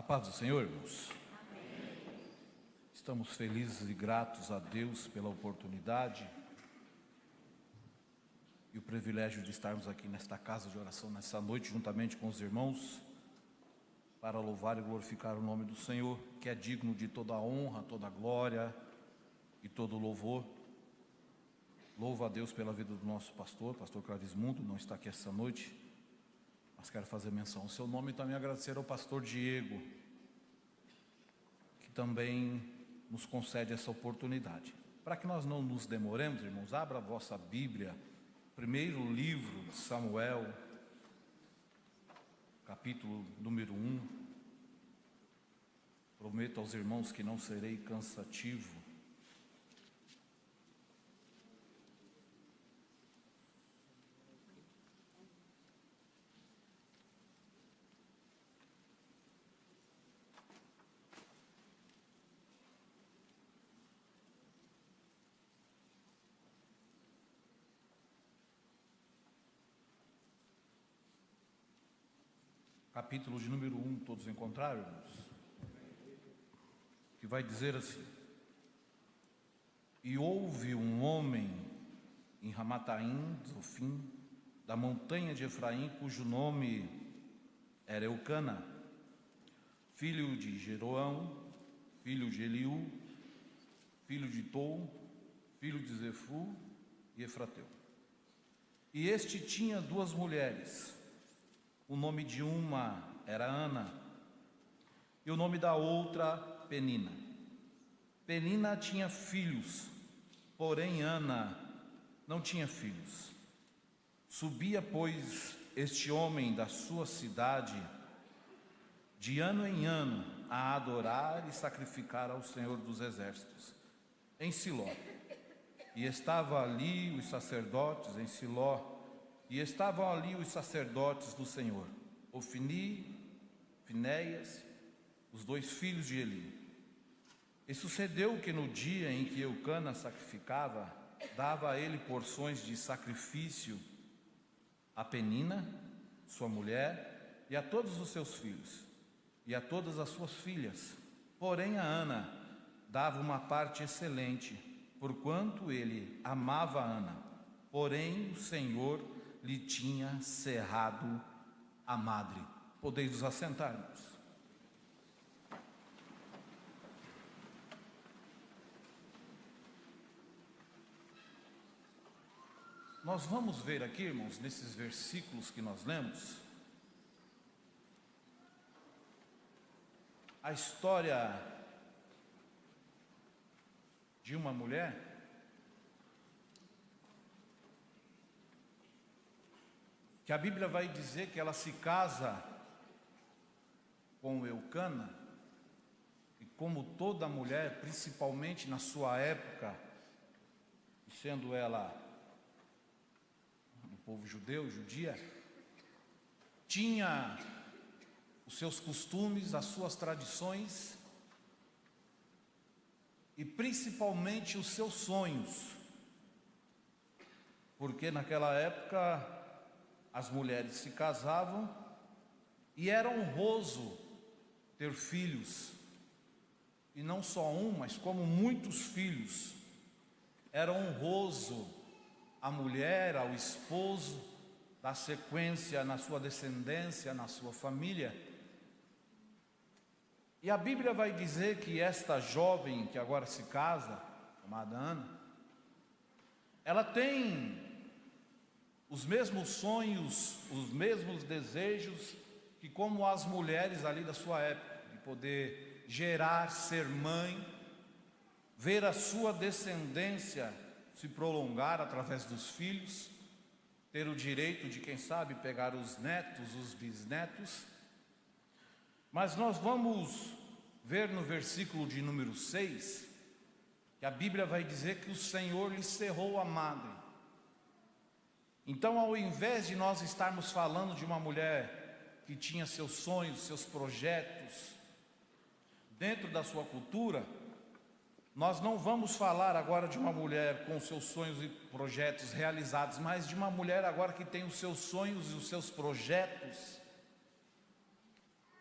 A paz do Senhor, irmãos. Amém. Estamos felizes e gratos a Deus pela oportunidade e o privilégio de estarmos aqui nesta casa de oração nessa noite, juntamente com os irmãos, para louvar e glorificar o nome do Senhor, que é digno de toda a honra, toda a glória e todo o louvor. Louvo a Deus pela vida do nosso pastor Clarismundo, não está aqui essa noite, mas quero fazer menção ao seu nome e também agradecer ao pastor Diego, que também nos concede essa oportunidade. Para que nós não nos demoremos, irmãos, abra a vossa Bíblia, primeiro livro de Samuel, capítulo número 1. Prometo aos irmãos que não serei cansativo. Capítulo de número 1, todos encontraram, irmãos? Que vai dizer assim: E houve um homem em Ramataim, Zofim, da montanha de Efraim, cujo nome era Eucana, filho de Jeroão, filho de Eliú, filho de Tou, filho de Zefu e Efrateu. E este tinha duas mulheres. O nome de uma era Ana, e o nome da outra, Penina. Penina tinha filhos, porém Ana não tinha filhos. Subia, pois, este homem da sua cidade, de ano em ano, a adorar e sacrificar ao Senhor dos Exércitos, em Siló. E estavam ali os sacerdotes em Siló, e estavam ali os sacerdotes do Senhor, Ofni, Finéias, os dois filhos de Eli. E sucedeu que no dia em que Eucana sacrificava, dava a ele porções de sacrifício a Penina, sua mulher, e a todos os seus filhos, e a todas as suas filhas. Porém a Ana dava uma parte excelente, porquanto ele amava a Ana. Porém o Senhor lhe tinha cerrado a madre. Podeis vos assentar-nos. Nós vamos ver aqui, irmãos, nesses versículos que nós lemos, a história de uma mulher que a Bíblia vai dizer que ela se casa com Eucana, e como toda mulher, principalmente na sua época, sendo ela do povo judeu, judia, tinha os seus costumes, as suas tradições e principalmente os seus sonhos, porque naquela época as mulheres se casavam e era honroso ter filhos, e não só um, mas como muitos filhos. Era honroso a mulher, ao esposo, dar sequência na sua descendência, na sua família. E a Bíblia vai dizer que esta jovem que agora se casa, chamada Ana, ela tem os mesmos sonhos, os mesmos desejos que como as mulheres ali da sua época, de poder gerar, ser mãe, ver a sua descendência se prolongar através dos filhos, ter o direito de, quem sabe, pegar os netos, os bisnetos. Mas nós vamos ver no versículo de número 6, que a Bíblia vai dizer que o Senhor lhe cerrou a madre. Então, ao invés de nós estarmos falando de uma mulher que tinha seus sonhos, seus projetos dentro da sua cultura, nós não vamos falar agora de uma mulher com seus sonhos e projetos realizados, mas de uma mulher agora que tem os seus sonhos e os seus projetos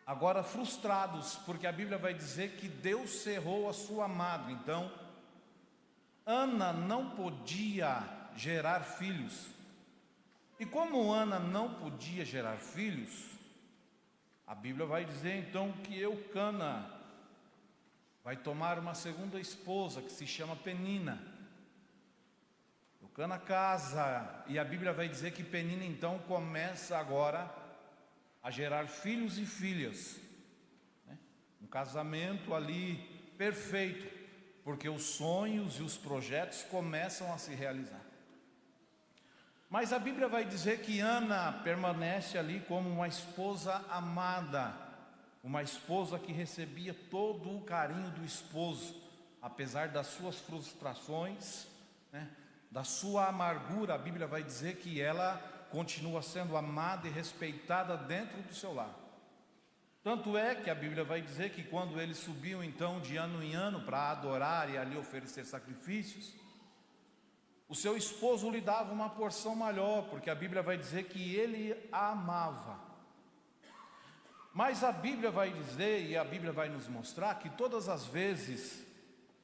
agora frustrados, porque a Bíblia vai dizer que Deus cerrou a sua madre. Então, Ana não podia gerar filhos. E como Ana não podia gerar filhos, a Bíblia vai dizer então que Eucana vai tomar uma segunda esposa, que se chama Penina. Eucana casa, e a Bíblia vai dizer que Penina então começa agora a gerar filhos e filhas, né? Um casamento ali perfeito, porque os sonhos e os projetos começam a se realizar. Mas a Bíblia vai dizer que Ana permanece ali como uma esposa amada, uma esposa que recebia todo o carinho do esposo, apesar das suas frustrações, né, da sua amargura. A Bíblia vai dizer que ela continua sendo amada e respeitada dentro do seu lar. Tanto é que a Bíblia vai dizer que quando eles subiam então de ano em ano para adorar e ali oferecer sacrifícios, o seu esposo lhe dava uma porção maior, porque a Bíblia vai dizer que ele a amava. Mas a Bíblia vai dizer, e a Bíblia vai nos mostrar, que todas as vezes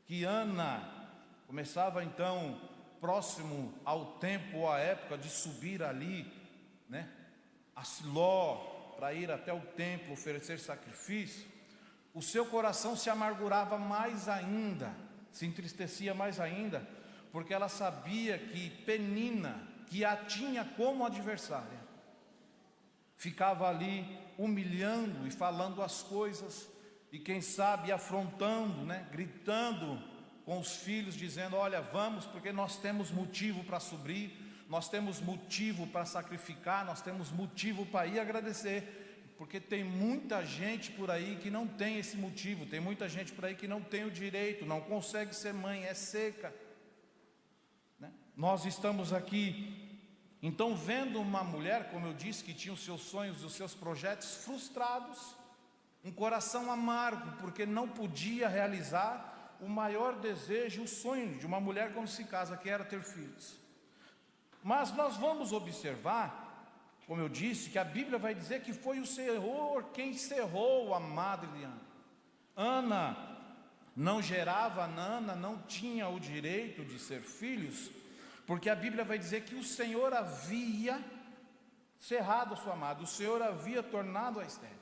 que Ana começava então, próximo ao tempo ou à época de subir ali, né, a Siló, para ir até o templo oferecer sacrifício, o seu coração se amargurava mais ainda, se entristecia mais ainda, porque ela sabia que Penina, que a tinha como adversária, ficava ali humilhando e falando as coisas, e quem sabe afrontando, né, gritando com os filhos, dizendo: olha, vamos, porque nós temos motivo para subir, nós temos motivo para sacrificar, nós temos motivo para ir agradecer, porque tem muita gente por aí que não tem esse motivo, tem muita gente por aí que não tem o direito, não consegue ser mãe, é seca. Nós estamos aqui, então, vendo uma mulher, como eu disse, que tinha os seus sonhos e os seus projetos frustrados, um coração amargo, porque não podia realizar o maior desejo, o sonho de uma mulher quando se casa, que era ter filhos. Mas nós vamos observar, como eu disse, que a Bíblia vai dizer que foi o Senhor quem cerrou a madre de Ana. Ana não gerava, Ana não tinha o direito de ser filhos, porque a Bíblia vai dizer que o Senhor havia cerrado a sua amada, o Senhor havia tornado a estéril.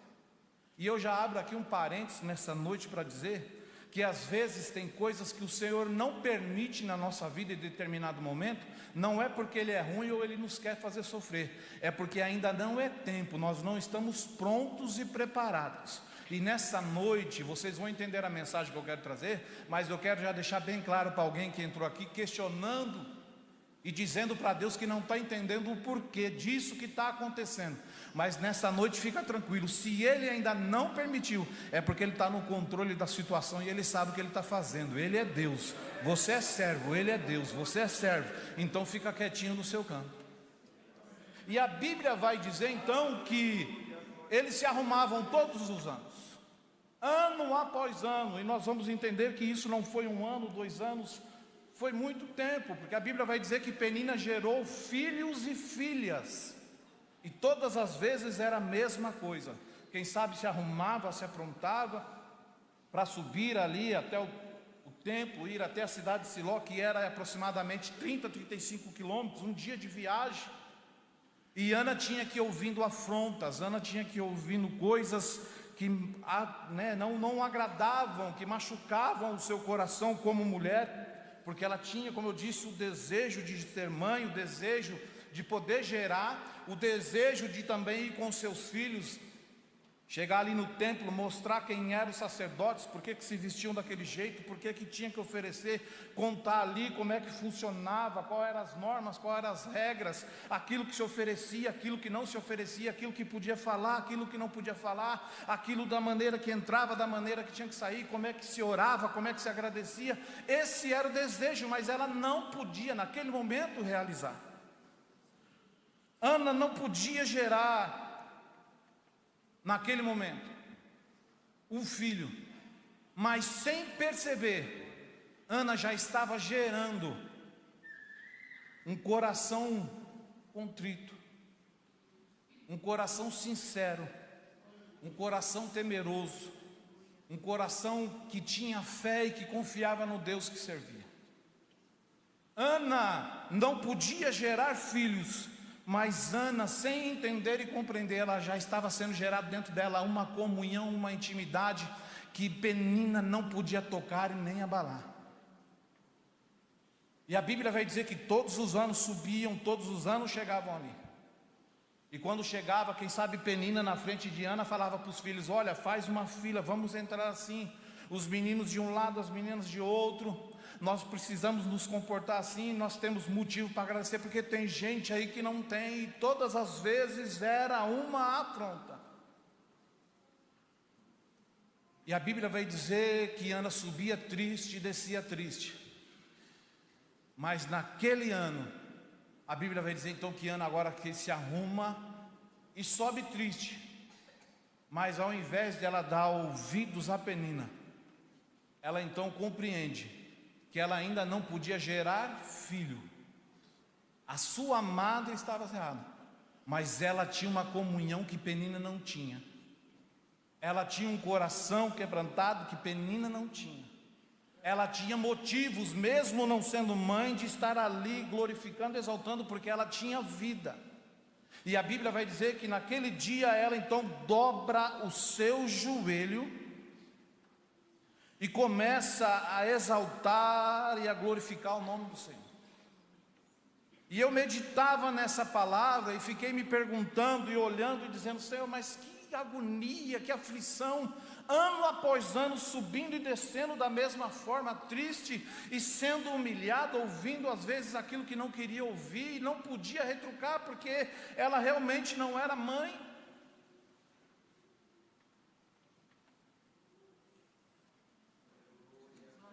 E eu já abro aqui um parênteses nessa noite para dizer que às vezes tem coisas que o Senhor não permite na nossa vida em determinado momento, não é porque Ele é ruim ou Ele nos quer fazer sofrer, é porque ainda não é tempo, nós não estamos prontos e preparados. E nessa noite, vocês vão entender a mensagem que eu quero trazer, mas eu quero já deixar bem claro para alguém que entrou aqui questionando e dizendo para Deus que não está entendendo o porquê disso que está acontecendo. Mas nessa noite fica tranquilo, se Ele ainda não permitiu, é porque Ele está no controle da situação e Ele sabe o que Ele está fazendo. Ele é Deus, você é servo, Ele é Deus, você é servo, então fica quietinho no seu canto. E a Bíblia vai dizer então que eles se arrumavam todos os anos, ano após ano, e nós vamos entender que isso não foi 1 ano, 2 anos, foi muito tempo, porque a Bíblia vai dizer que Penina gerou filhos e filhas, e todas as vezes era a mesma coisa. Quem sabe se arrumava, se aprontava para subir ali até o templo, ir até a cidade de Siló, que era aproximadamente 30, 35 quilômetros, um dia de viagem. E Ana tinha que ir ouvindo afrontas, Ana tinha que ir ouvindo coisas que não agradavam, que machucavam o seu coração como mulher, porque ela tinha, como eu disse, o desejo de ser mãe, o desejo de poder gerar, o desejo de também ir com seus filhos, chegar ali no templo, mostrar quem eram os sacerdotes, por que se vestiam daquele jeito, por que tinha que oferecer, contar ali como é que funcionava, quais eram as normas, quais eram as regras, aquilo que se oferecia, aquilo que não se oferecia, aquilo que podia falar, aquilo que não podia falar, aquilo da maneira que entrava, da maneira que tinha que sair, como é que se orava, como é que se agradecia. Esse era o desejo, mas ela não podia naquele momento realizar. Ana não podia gerar naquele momento um filho, mas sem perceber, Ana já estava gerando um coração contrito, um coração sincero, um coração temeroso, um coração que tinha fé e que confiava no Deus que servia. Ana não podia gerar filhos, mas Ana, sem entender e compreender, ela já estava sendo gerada dentro dela uma comunhão, uma intimidade que Penina não podia tocar e nem abalar. E a Bíblia vai dizer que todos os anos subiam, todos os anos chegavam ali. E quando chegava, quem sabe Penina na frente de Ana falava para os filhos: olha, faz uma fila, vamos entrar assim, os meninos de um lado, as meninas de outro. Nós precisamos nos comportar assim, nós temos motivo para agradecer, porque tem gente aí que não tem, e todas as vezes era uma afronta. E a Bíblia vai dizer que Ana subia triste e descia triste. Mas naquele ano, a Bíblia vai dizer então que Ana agora que se arruma e sobe triste. Mas ao invés de ela dar ouvidos a Penina, ela então compreende que ela ainda não podia gerar filho. A sua amada estava errada, mas ela tinha uma comunhão que Penina não tinha. Ela tinha um coração quebrantado que Penina não tinha. Ela tinha motivos, mesmo não sendo mãe, de estar ali glorificando, exaltando, porque ela tinha vida. E a Bíblia vai dizer que naquele dia ela então dobra o seu joelho e começa a exaltar e a glorificar o nome do Senhor. E eu meditava nessa palavra e fiquei me perguntando e olhando e dizendo: Senhor, mas que agonia, que aflição, ano após ano, subindo e descendo da mesma forma, triste e sendo humilhada, ouvindo às vezes aquilo que não queria ouvir e não podia retrucar, porque ela realmente não era mãe.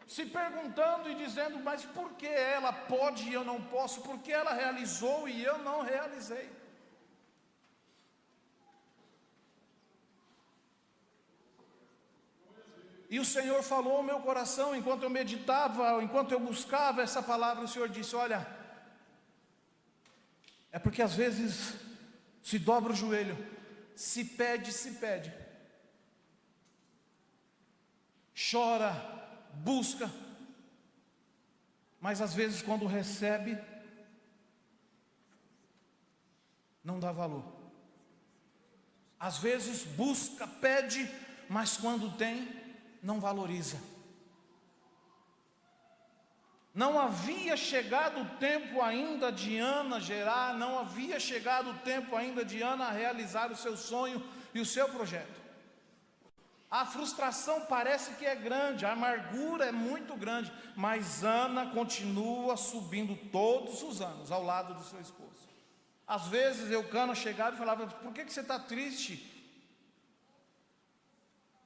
Se perguntando e dizendo: mas por que ela pode e eu não posso? Por que ela realizou e eu não realizei? E o Senhor falou ao meu coração, enquanto eu meditava, enquanto eu buscava essa palavra, o Senhor disse: olha, é porque às vezes se dobra o joelho, se pede, chora, busca, mas às vezes quando recebe, não dá valor. Às vezes busca, pede, mas quando tem, não valoriza. Não havia chegado o tempo ainda de Ana gerar, não havia chegado o tempo ainda de Ana realizar o seu sonho e o seu projeto. A frustração parece que é grande, a amargura é muito grande, mas Ana continua subindo todos os anos ao lado do seu esposo. Às vezes Eucana chegava e falava: por que você está triste?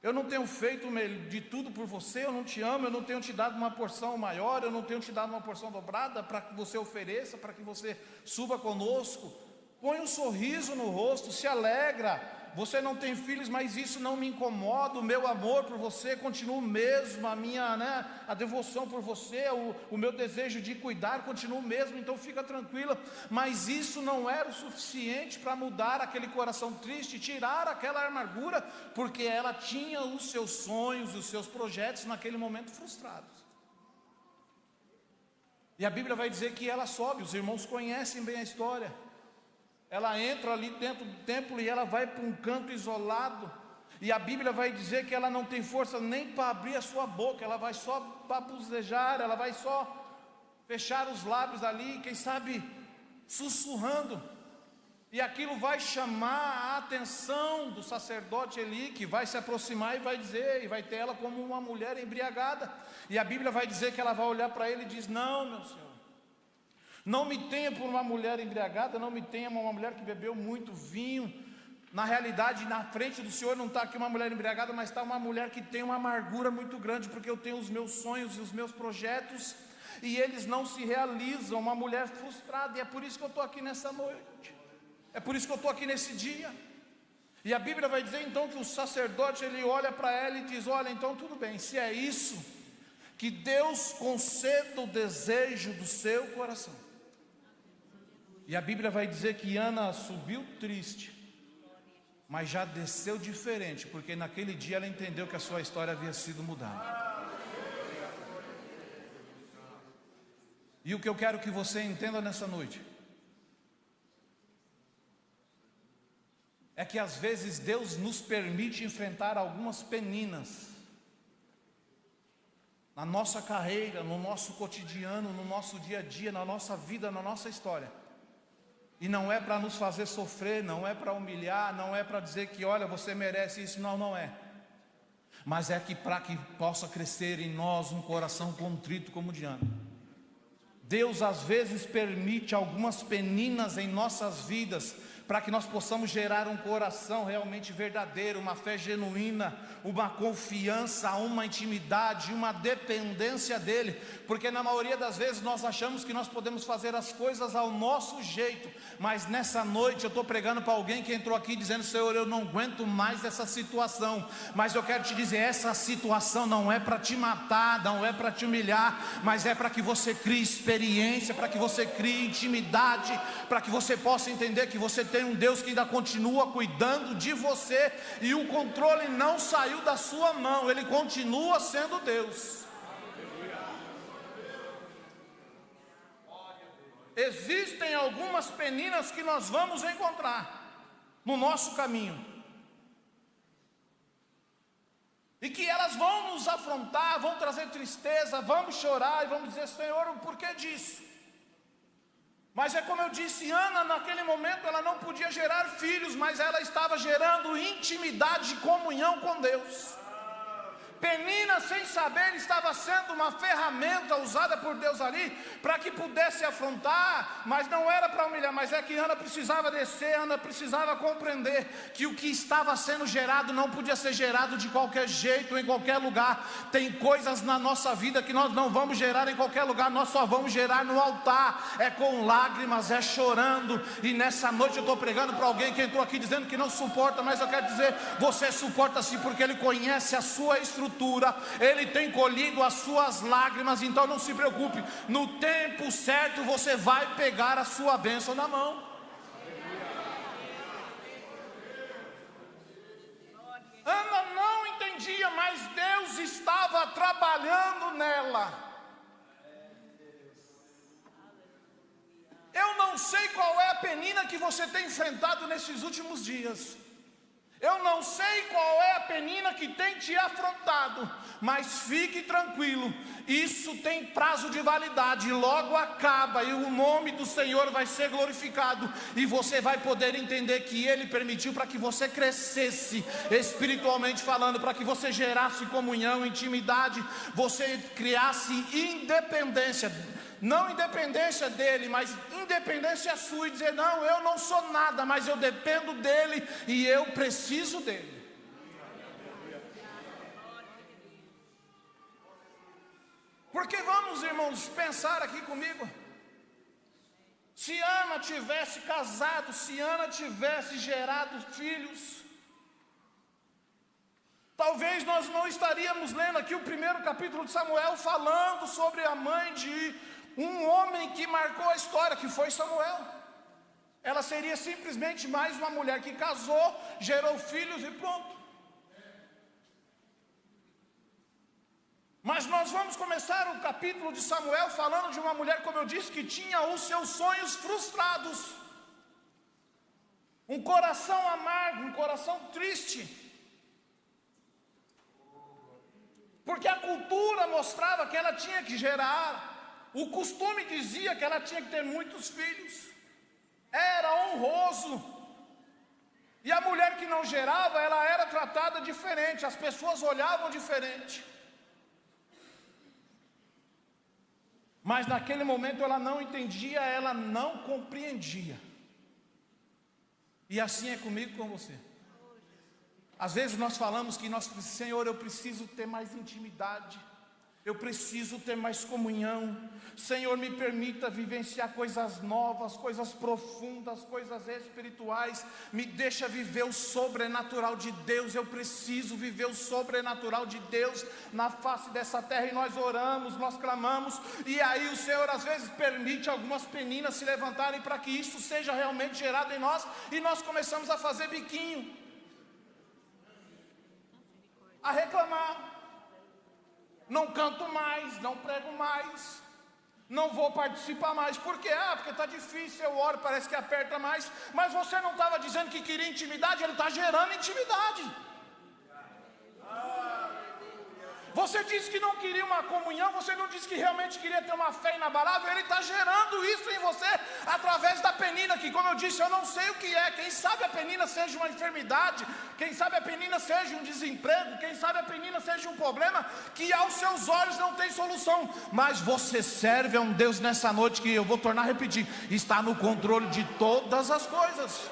Eu não tenho feito de tudo por você, eu não te amo, eu não tenho te dado uma porção maior, eu não tenho te dado uma porção dobrada para que você ofereça, para que você suba conosco. Põe um sorriso no rosto, se alegra. Você não tem filhos, mas isso não me incomoda. O meu amor por você continua o mesmo, a devoção por você, o meu desejo de cuidar continua o mesmo, então fica tranquila. Mas isso não era o suficiente para mudar aquele coração triste, tirar aquela amargura, porque ela tinha os seus sonhos, os seus projetos naquele momento frustrados. E a Bíblia vai dizer que ela sobe, os irmãos conhecem bem a história. Ela entra ali dentro do templo e ela vai para um canto isolado. E a Bíblia vai dizer que ela não tem força nem para abrir a sua boca. Ela vai só babuzejar, ela vai só fechar os lábios ali, quem sabe sussurrando. E aquilo vai chamar a atenção do sacerdote Eli, que vai se aproximar e vai dizer, e vai ter ela como uma mulher embriagada. E a Bíblia vai dizer que ela vai olhar para ele e diz: não, meu Senhor, não me tenha por uma mulher embriagada, não me tenha uma mulher que bebeu muito vinho. Na realidade, na frente do Senhor não está aqui uma mulher embriagada, mas está uma mulher que tem uma amargura muito grande, porque eu tenho os meus sonhos e os meus projetos, e eles não se realizam, uma mulher frustrada, e é por isso que eu estou aqui nessa noite, é por isso que eu estou aqui nesse dia. E a Bíblia vai dizer então que o sacerdote, ele olha para ela e diz: olha, então tudo bem, se é isso, que Deus conceda o desejo do seu coração. E a Bíblia vai dizer que Ana subiu triste, mas já desceu diferente, porque naquele dia ela entendeu que a sua história havia sido mudada. E o que eu quero que você entenda nessa noite é que às vezes Deus nos permite enfrentar algumas peninas na nossa carreira, no nosso cotidiano, no nosso dia a dia, na nossa vida, na nossa história. E não é para nos fazer sofrer, não é para humilhar, não é para dizer que olha, você merece isso, não é. Mas é que para que possa crescer em nós um coração contrito como o de Ana. Deus às vezes permite algumas peninas em nossas vidas, para que nós possamos gerar um coração realmente verdadeiro, uma fé genuína, uma confiança, uma intimidade, uma dependência dEle, porque na maioria das vezes nós achamos que nós podemos fazer as coisas ao nosso jeito, mas nessa noite eu estou pregando para alguém que entrou aqui dizendo: Senhor, eu não aguento mais essa situação, mas eu quero te dizer, essa situação não é para te matar, não é para te humilhar, mas é para que você crie experiência, para que você crie intimidade, para que você possa entender que você tem um Deus que ainda continua cuidando de você, e o controle não saiu da sua mão, Ele continua sendo Deus. Existem algumas peninas que nós vamos encontrar no nosso caminho, e que elas vão nos afrontar, vão trazer tristeza, vamos chorar e vamos dizer: Senhor, o porquê disso? Mas é como eu disse, Ana naquele momento ela não podia gerar filhos, mas ela estava gerando intimidade e comunhão com Deus. Penina, sem saber, estava sendo uma ferramenta usada por Deus ali, para que pudesse afrontar, mas não era para humilhar, mas é que Ana precisava descer, Ana precisava compreender que o que estava sendo gerado não podia ser gerado de qualquer jeito, em qualquer lugar. Tem coisas na nossa vida que nós não vamos gerar em qualquer lugar, nós só vamos gerar no altar, é com lágrimas, é chorando. E nessa noite eu estou pregando para alguém que entrou aqui dizendo que não suporta, mas eu quero dizer, você suporta sim, porque Ele conhece a sua estrutura, Ele tem colhido as suas lágrimas. Então não se preocupe, no tempo certo você vai pegar a sua bênção na mão. Ana não entendia, mas Deus estava trabalhando nela. Eu não sei qual é a penina que você tem enfrentado nesses últimos dias. Eu não sei qual é a penina que tem te afrontado, mas fique tranquilo, isso tem prazo de validade, logo acaba e o nome do Senhor vai ser glorificado, e você vai poder entender que Ele permitiu para que você crescesse espiritualmente falando, para que você gerasse comunhão, intimidade, você criasse independência. Não independência dele, mas independência sua, e dizer: não, eu não sou nada, mas eu dependo dele e eu preciso dele. Porque vamos, irmãos, pensar aqui comigo. Se Ana tivesse casado, se Ana tivesse gerado filhos, talvez nós não estaríamos lendo aqui o primeiro capítulo de Samuel, falando sobre a mãe de um homem que marcou a história, que foi Samuel. Ela seria simplesmente mais uma mulher que casou, gerou filhos e pronto. Mas nós vamos começar o capítulo de Samuel falando de uma mulher, como eu disse, que tinha os seus sonhos frustrados, um coração amargo, um coração triste, porque a cultura mostrava que ela tinha que gerar. O costume dizia que ela tinha que ter muitos filhos, era honroso, e a mulher que não gerava, ela era tratada diferente, as pessoas olhavam diferente. Mas naquele momento ela não entendia, ela não compreendia. E assim é comigo e com você. Às vezes nós falamos que Senhor, eu preciso ter mais intimidade, eu preciso ter mais comunhão, Senhor, me permita vivenciar coisas novas, coisas profundas, coisas espirituais, me deixa viver o sobrenatural de Deus, eu preciso viver o sobrenatural de Deus na face dessa terra. E nós oramos, nós clamamos, e aí o Senhor às vezes permite algumas peninas se levantarem para que isso seja realmente gerado em nós, e nós começamos a fazer biquinho. a reclamar. Não canto mais, não prego mais, não vou participar mais. Por quê? Porque está difícil, eu oro, parece que aperta mais. Mas você não estava dizendo que queria intimidade, ele está gerando intimidade. Você disse que não queria uma comunhão, você não disse que realmente queria ter uma fé inabalável, ele está gerando isso em você, através da penina, que como eu disse, eu não sei o que é. Quem sabe a penina seja uma enfermidade, quem sabe a penina seja um desemprego, quem sabe a penina seja um problema, que aos seus olhos não tem solução, mas você serve a um Deus nessa noite, que eu vou tornar a repetir, está no controle de todas as coisas.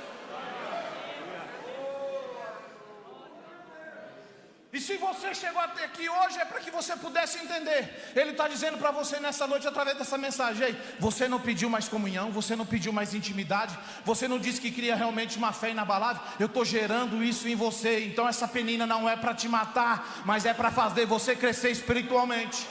E se você chegou até aqui hoje, é para que você pudesse entender. Ele está dizendo para você nessa noite, através dessa mensagem: ei, você não pediu mais comunhão, você não pediu mais intimidade, você não disse que queria realmente uma fé inabalável. Eu estou gerando isso em você. Então essa penina não é para te matar, mas é para fazer você crescer espiritualmente.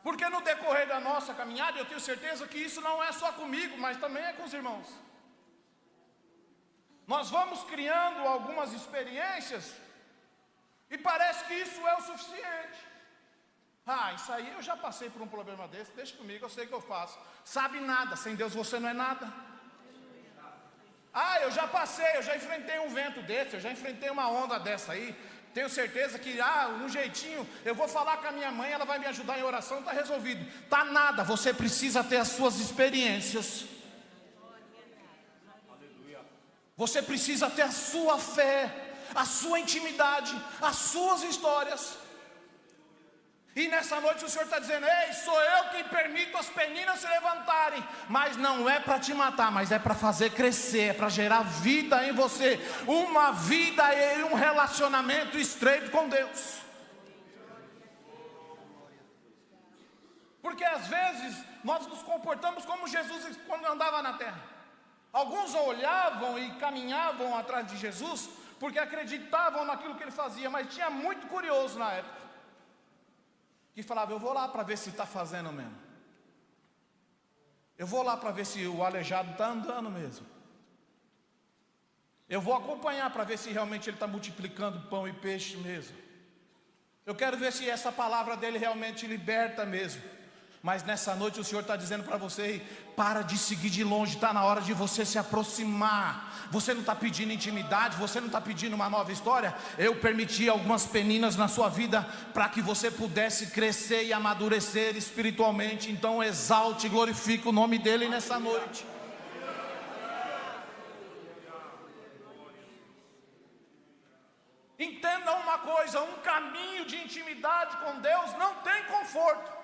Porque no decorrer da nossa caminhada, eu tenho certeza que isso não é só comigo, mas também é com os irmãos. Nós vamos criando algumas experiências e parece que isso é o suficiente. Isso aí eu já passei por um problema desse, deixa comigo, eu sei o que eu faço. Sabe nada, sem Deus você não é nada. Eu já passei, eu já enfrentei um vento desse, eu já enfrentei uma onda dessa aí. Tenho certeza que, um jeitinho, eu vou falar com a minha mãe, ela vai me ajudar em oração, está resolvido. Está nada, você precisa ter as suas experiências. Você precisa ter a sua fé, a sua intimidade, as suas histórias. E nessa noite o Senhor está dizendo: ei, sou eu quem permito as peninas se levantarem. Mas não é para te matar, mas é para fazer crescer, é para gerar vida em você. Uma vida e um relacionamento estreito com Deus. Porque às vezes nós nos comportamos como Jesus quando andava na terra. Alguns olhavam e caminhavam atrás de Jesus porque acreditavam naquilo que ele fazia, mas tinha muito curioso na época que falava: eu vou lá para ver se está fazendo mesmo, eu vou lá para ver se o aleijado está andando mesmo, eu vou acompanhar para ver se realmente ele está multiplicando pão e peixe mesmo, eu quero ver se essa palavra dele realmente liberta mesmo. Mas nessa noite o Senhor está dizendo para você: para de seguir de longe, está na hora de você se aproximar. Você não está pedindo intimidade, você não está pedindo uma nova história. Eu permiti algumas peninas na sua vida para que você pudesse crescer e amadurecer espiritualmente. Então exalte e glorifique o nome dEle nessa noite. Entenda uma coisa: um caminho de intimidade com Deus não tem conforto.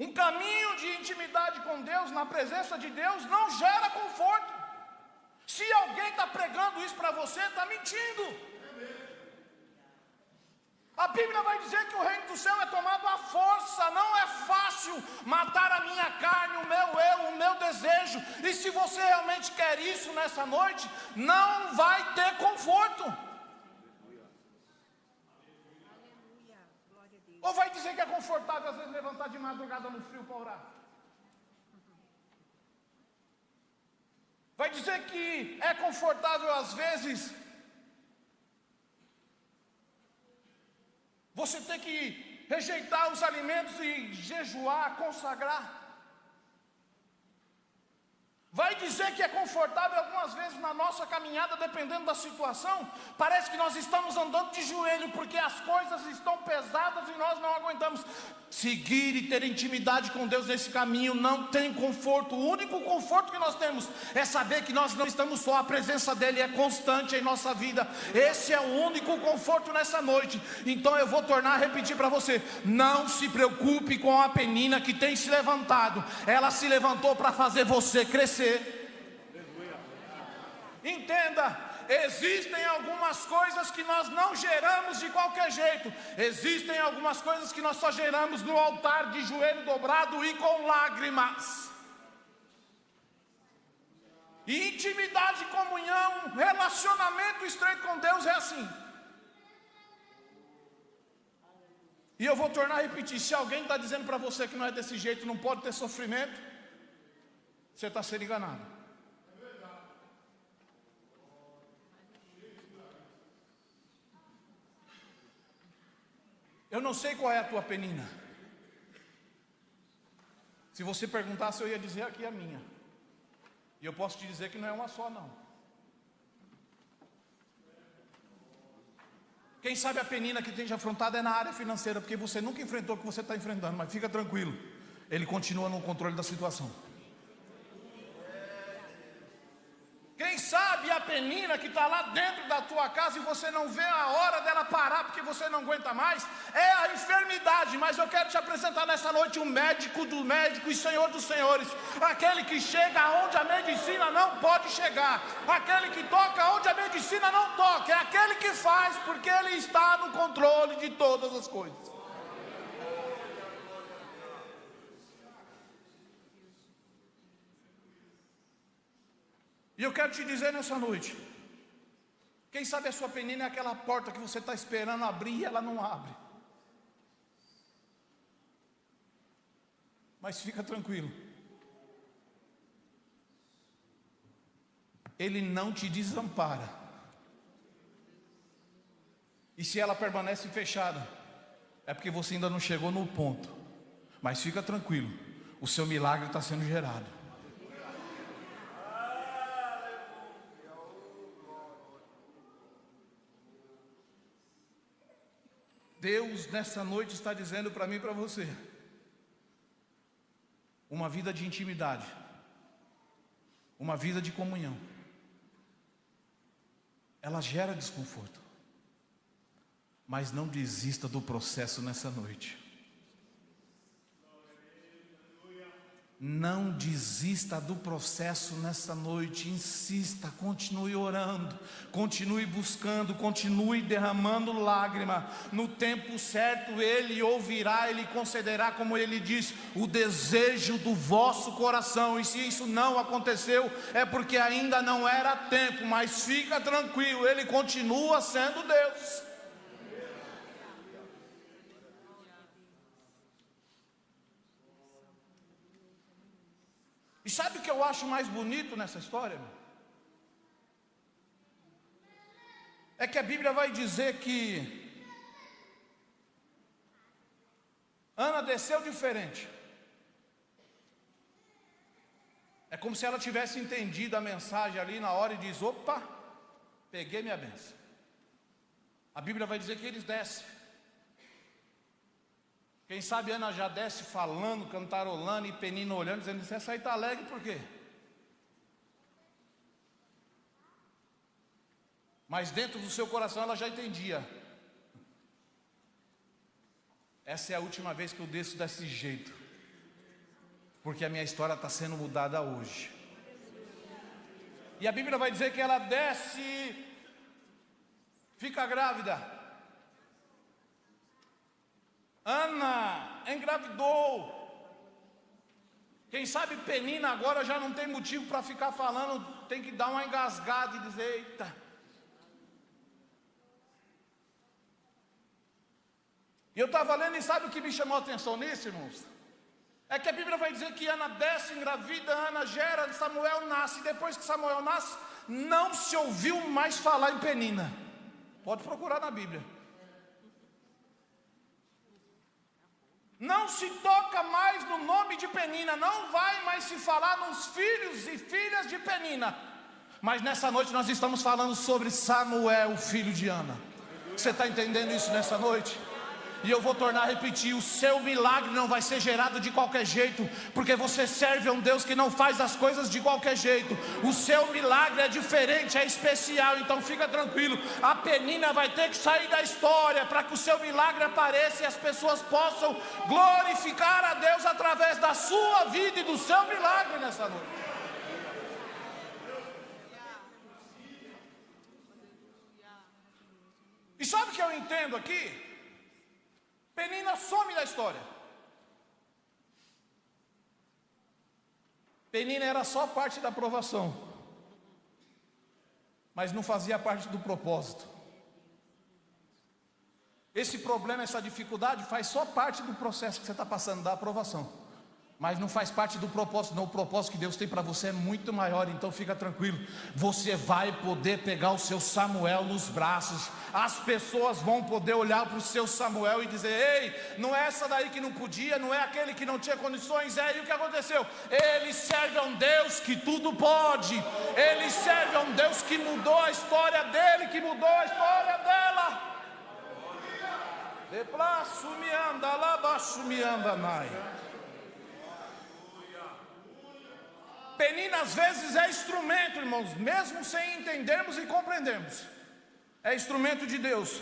Um caminho de intimidade com Deus, na presença de Deus, não gera conforto. Se alguém está pregando isso para você, está mentindo. A Bíblia vai dizer que o reino do céu é tomado à força. Não é fácil matar a minha carne, o meu eu, o meu desejo. E se você realmente quer isso nessa noite, não vai ter conforto. Ou vai dizer que é confortável às vezes levantar de madrugada no frio para orar? Vai dizer que é confortável às vezes você ter que rejeitar os alimentos e jejuar, consagrar? Vai dizer que é confortável algumas vezes na nossa caminhada, dependendo da situação? Parece que nós estamos andando de joelho porque as coisas estão pesadas e nós não aguentamos. Seguir e ter intimidade com Deus nesse caminho não tem conforto. O único conforto que nós temos é saber que nós não estamos só, a presença dEle é constante em nossa vida. Esse é o único conforto nessa noite. Então eu vou tornar a repetir para você: não se preocupe com a penina que tem se levantado. Ela se levantou para fazer você crescer. Entenda, existem algumas coisas que nós não geramos de qualquer jeito. Existem algumas coisas que nós só geramos no altar, de joelho dobrado e com lágrimas. E intimidade, comunhão, relacionamento estreito com Deus é assim. E eu vou tornar a repetir: se alguém está dizendo para você que não é desse jeito, não pode ter sofrimento, você está sendo enganado. Eu não sei qual é a tua penina. Se você perguntasse, eu ia dizer aqui a minha. E eu posso te dizer que não é uma só, não. Quem sabe a penina que tem de afrontado é na área financeira, porque você nunca enfrentou o que você está enfrentando, mas fica tranquilo, Ele continua no controle da situação. Quem sabe a penina que está lá dentro da tua casa e você não vê a hora dela parar porque você não aguenta mais, é a enfermidade. Mas eu quero te apresentar nessa noite um médico do médico e Senhor dos senhores, aquele que chega onde a medicina não pode chegar, aquele que toca onde a medicina não toca, é aquele que faz, porque Ele está no controle de todas as coisas. E eu quero te dizer nessa noite, quem sabe a sua penina é aquela porta que você está esperando abrir e ela não abre. Mas fica tranquilo, Ele não te desampara. E se ela permanece fechada, é porque você ainda não chegou no ponto. Mas fica tranquilo, o seu milagre está sendo gerado. Deus nessa noite está dizendo para mim e para você, uma vida de intimidade, uma vida de comunhão, ela gera desconforto, mas não desista do processo nessa noite. Não desista do processo nessa noite, insista, continue orando, continue buscando, continue derramando lágrima. No tempo certo Ele ouvirá, Ele concederá, como Ele diz, o desejo do vosso coração. E se isso não aconteceu, é porque ainda não era tempo, mas fica tranquilo, Ele continua sendo Deus. E sabe o que eu acho mais bonito nessa história? É que a Bíblia vai dizer que Ana desceu diferente. É como se ela tivesse entendido a mensagem ali na hora e diz: opa, peguei minha bênção. A Bíblia vai dizer que eles descem. Quem sabe Ana já desce falando, cantarolando e Penina olhando, dizendo: essa aí está alegre por quê? Mas dentro do seu coração ela já entendia: essa é a última vez que eu desço desse jeito, porque a minha história está sendo mudada hoje. E a Bíblia vai dizer que ela desce, fica grávida. Ana engravidou. Quem sabe Penina agora já não tem motivo para ficar falando, tem que dar uma engasgada e dizer: eita. E eu estava lendo, e sabe o que me chamou a atenção nisso, irmãos? É que a Bíblia vai dizer que Ana desce, engravida, Ana gera, Samuel nasce. E depois que Samuel nasce, não se ouviu mais falar em Penina. Pode procurar na Bíblia. Não se toca mais no nome de Penina, não vai mais se falar nos filhos e filhas de Penina. Mas nessa noite nós estamos falando sobre Samuel, filho de Ana. Você está entendendo isso nessa noite? E eu vou tornar a repetir: o seu milagre não vai ser gerado de qualquer jeito, porque você serve a um Deus que não faz as coisas de qualquer jeito. O seu milagre é diferente, é especial. Então fica tranquilo, a Penina vai ter que sair da história para que o seu milagre apareça e as pessoas possam glorificar a Deus através da sua vida e do seu milagre nessa noite. E sabe o que eu entendo aqui? Penina some da história. Penina era só parte da aprovação, mas não fazia parte do propósito. Esse problema, essa dificuldade faz só parte do processo que você está passando, da aprovação, mas não faz parte do propósito, não. O propósito que Deus tem para você é muito maior, então fica tranquilo. Você vai poder pegar o seu Samuel nos braços. As pessoas vão poder olhar para o seu Samuel e dizer: ei, não é essa daí que não podia, não é aquele que não tinha condições. E o que aconteceu? Ele serve a um Deus que tudo pode. Ele serve a um Deus que mudou a história dele, que mudou a história dela. De plaço me anda, lá baixo me anda, nai. Penina às vezes é instrumento, irmãos, mesmo sem entendermos e compreendermos. É instrumento de Deus,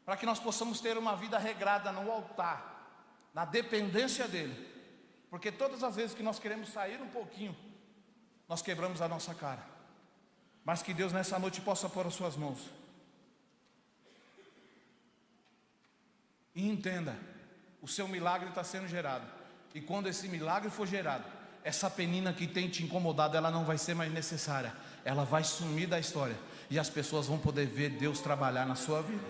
para que nós possamos ter uma vida regrada no altar, na dependência dEle. Porque todas as vezes que nós queremos sair um pouquinho, nós quebramos a nossa cara. Mas que Deus nessa noite possa pôr as suas mãos. E entenda, o seu milagre está sendo gerado. E quando esse milagre for gerado, essa penina que tem te incomodado, ela não vai ser mais necessária. Ela vai sumir da história. E as pessoas vão poder ver Deus trabalhar na sua vida.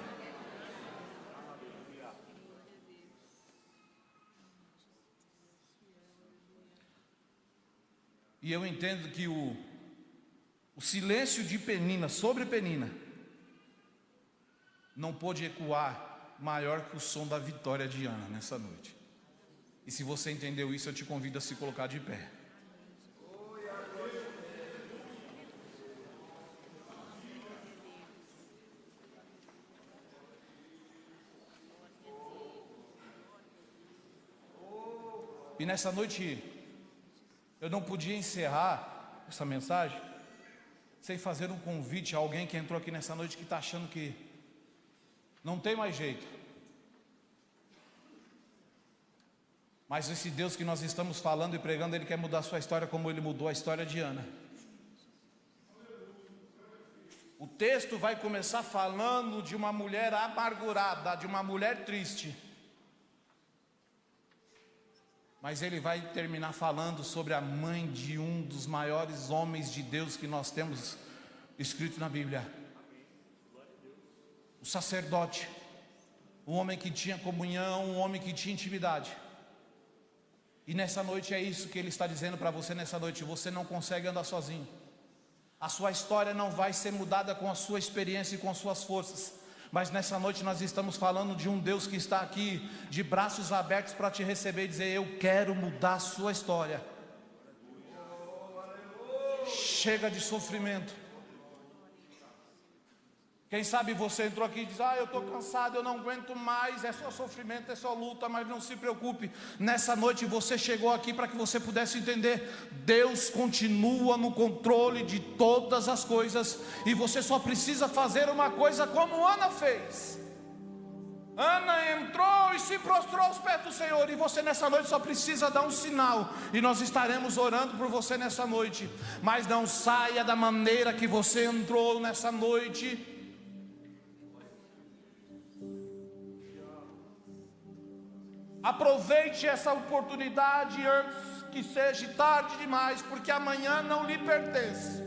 E eu entendo que o silêncio de Penina sobre Penina não pôde ecoar maior que o som da vitória de Ana nessa noite. E se você entendeu isso, eu te convido a se colocar de pé. E nessa noite, eu não podia encerrar essa mensagem sem fazer um convite a alguém que entrou aqui nessa noite que está achando que não tem mais jeito. Mas esse Deus que nós estamos falando e pregando, Ele quer mudar a sua história como Ele mudou a história de Ana. O texto vai começar falando de uma mulher amargurada, de uma mulher triste. Mas ele vai terminar falando sobre a mãe de um dos maiores homens de Deus que nós temos escrito na Bíblia. O sacerdote, um homem que tinha comunhão, um homem que tinha intimidade. E nessa noite é isso que ele está dizendo para você nessa noite: você não consegue andar sozinho. A sua história não vai ser mudada com a sua experiência e com as suas forças. Mas nessa noite nós estamos falando de um Deus que está aqui de braços abertos para te receber e dizer: eu quero mudar a sua história. Chega de sofrimento. Quem sabe você entrou aqui e diz: eu estou cansado, eu não aguento mais, é só sofrimento, é só luta. Mas não se preocupe, nessa noite você chegou aqui para que você pudesse entender: Deus continua no controle de todas as coisas, e você só precisa fazer uma coisa como Ana fez. Ana entrou e se prostrou aos pés do Senhor, e você nessa noite só precisa dar um sinal, e nós estaremos orando por você nessa noite. Mas não saia da maneira que você entrou nessa noite. Aproveite essa oportunidade antes que seja tarde demais, porque amanhã não lhe pertence.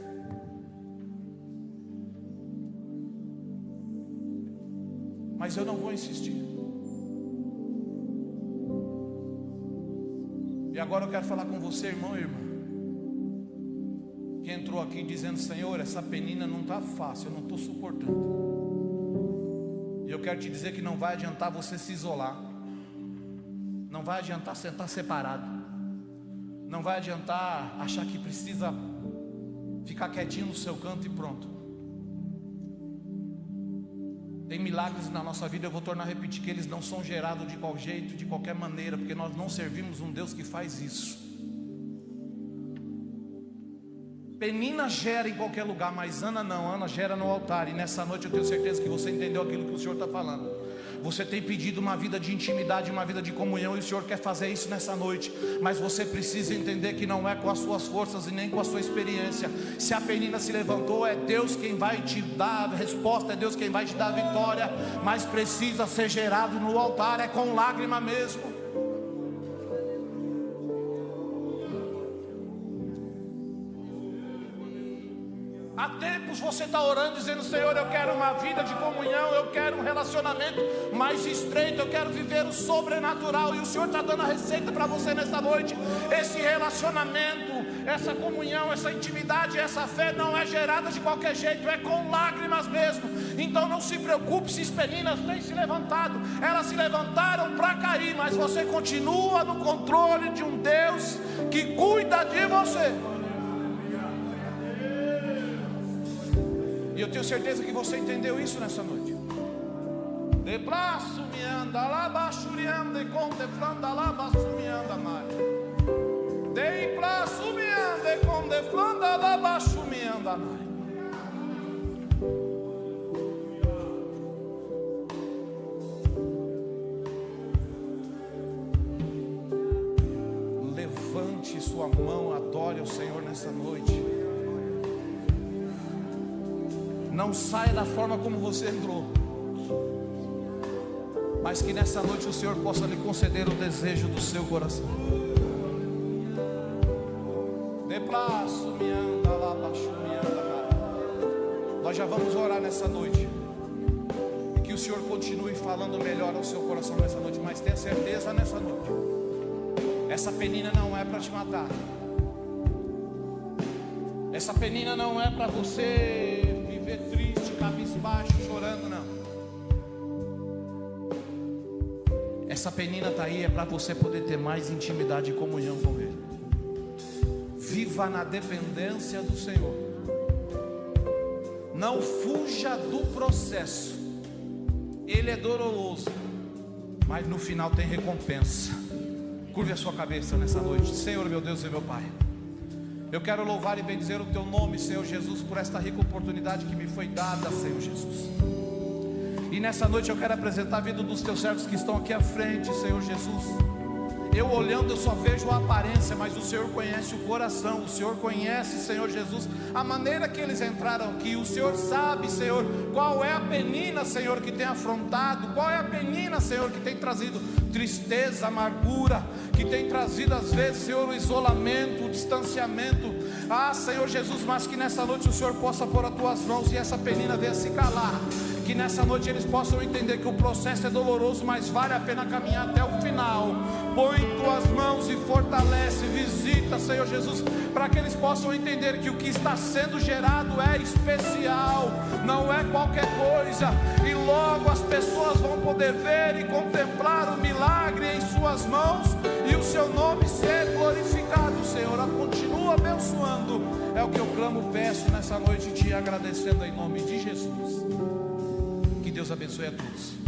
Mas eu não vou insistir. E agora eu quero falar com você, irmão e irmã, que entrou aqui dizendo: Senhor, essa penina não está fácil, eu não estou suportando. E eu quero te dizer que não vai adiantar você se isolar. Não vai adiantar sentar separado. Não vai adiantar achar que precisa ficar quietinho no seu canto e pronto. Tem milagres na nossa vida, eu vou tornar a repetir, que eles não são gerados de qualquer jeito, de qualquer maneira, porque nós não servimos um Deus que faz isso. Penina gera em qualquer lugar, mas Ana não. Ana gera no altar. E nessa noite eu tenho certeza que você entendeu aquilo que o Senhor está falando. Você tem pedido uma vida de intimidade, uma vida de comunhão, e o Senhor quer fazer isso nessa noite. Mas você precisa entender que não é com as suas forças e nem com a sua experiência. Se a penina se levantou, é Deus quem vai te dar a resposta, é Deus quem vai te dar a vitória. Mas precisa ser gerado no altar, é com lágrima mesmo. Há tempos você está orando, dizendo: Senhor, eu quero uma vida de comunhão, eu quero um relacionamento mais estreito, eu quero viver o sobrenatural. E o Senhor está dando a receita para você nesta noite. Esse relacionamento, essa comunhão, essa intimidade, essa fé não é gerada de qualquer jeito, é com lágrimas mesmo. Então não se preocupe se as meninas têm se levantado. Elas se levantaram para cair, mas você continua no controle de um Deus que cuida de você. E eu tenho certeza que você entendeu isso nessa noite. De braço me anda, lá baixo me anda, e contemplando lá baixo me anda mais. De braço me anda, e contemplando lá baixo me anda mais. Levante sua mão, adore ao Senhor nessa noite. Não saia da forma como você entrou, mas que nessa noite o Senhor possa lhe conceder o desejo do seu coração. De braço me anda, lá baixo me anda. Nós já vamos orar nessa noite, e que o Senhor continue falando melhor ao seu coração nessa noite. Mas tenha certeza nessa noite, essa penina não é para te matar. Essa penina não é para você viver triste, cabisbaixo, chorando, não. Essa penina está aí é para você poder ter mais intimidade e comunhão com Ele. Viva na dependência do Senhor. Não fuja do processo. Ele é doloroso, mas no final tem recompensa. Curve a sua cabeça nessa noite. Senhor, meu Deus e meu Pai, eu quero louvar e bendizer o Teu nome, Senhor Jesus, por esta rica oportunidade que me foi dada, Senhor Jesus. E nessa noite eu quero apresentar a vida dos Teus servos que estão aqui à frente, Senhor Jesus. Eu olhando, eu só vejo a aparência, mas o Senhor conhece o coração. O Senhor conhece, Senhor Jesus, a maneira que eles entraram aqui. O Senhor sabe, Senhor, qual é a penina, Senhor, que tem afrontado. Qual é a penina, Senhor, que tem trazido tristeza, amargura, que tem trazido às vezes, Senhor, o isolamento, o distanciamento. Ah, Senhor Jesus, mas que nessa noite o Senhor possa pôr as Tuas mãos e essa penina venha se calar. Que nessa noite eles possam entender que o processo é doloroso, mas vale a pena caminhar até o final. Põe Tuas mãos e fortalece, visita, Senhor Jesus, para que eles possam entender que o que está sendo gerado é especial, não é qualquer coisa. E logo as pessoas vão poder ver e contemplar o milagre em suas mãos e o Seu nome ser glorificado. Senhor, continua abençoando. É o que eu clamo, peço nessa noite, te agradecendo em nome de Jesus. Que Deus abençoe a todos.